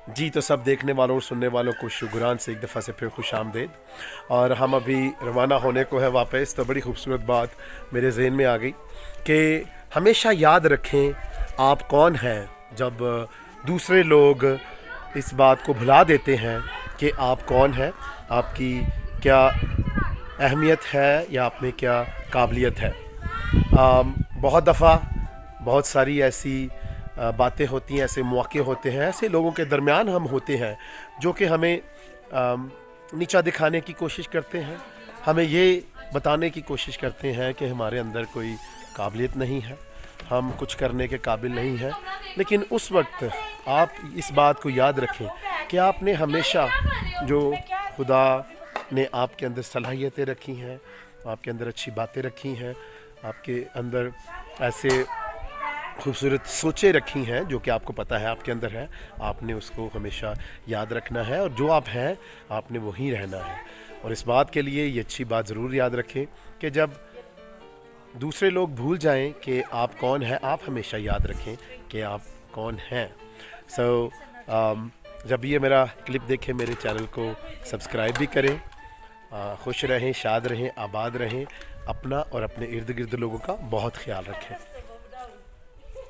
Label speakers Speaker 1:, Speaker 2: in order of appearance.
Speaker 1: जी, तो सब देखने वालों और सुनने वालों को शुक्रान से एक दफ़ा से फिर खुश आमदीद। और हम अभी रवाना होने को है वापस, तो बड़ी खूबसूरत बात मेरे ज़हन में आ गई कि हमेशा याद रखें आप कौन हैं। जब दूसरे लोग इस बात को भुला देते हैं कि आप कौन हैं, आपकी क्या अहमियत है या आप में क्या काबिलियत है। बहुत दफ़ा बहुत सारी ऐसी बातें होती हैं, ऐसे मौके होते हैं, ऐसे लोगों के दरमियान हम होते हैं जो कि हमें नीचा दिखाने की कोशिश करते हैं, हमें ये बताने की कोशिश करते हैं कि हमारे अंदर कोई काबिलियत नहीं है, हम कुछ करने के काबिल नहीं हैं। लेकिन उस वक्त आप इस बात को याद रखें कि आपने हमेशा जो खुदा ने आपके अंदर सलाहियतें रखी हैं, आपके अंदर अच्छी बातें रखी हैं, आपके अंदर ऐसे खूबसूरत सोचें रखी हैं जो कि आपको पता है आपके अंदर है, आपने उसको हमेशा याद रखना है और जो आप हैं आपने वहीं रहना है। और इस बात के लिए ये अच्छी बात ज़रूर याद रखें कि जब दूसरे लोग भूल जाएं कि आप कौन हैं, आप हमेशा याद रखें कि आप कौन हैं। जब ये मेरा क्लिप देखें मेरे चैनल को सब्सक्राइब भी करें। खुश रहें, शाद रहें, आबाद रहें, अपना और अपने इर्द गिर्द लोगों का बहुत ख्याल रखें।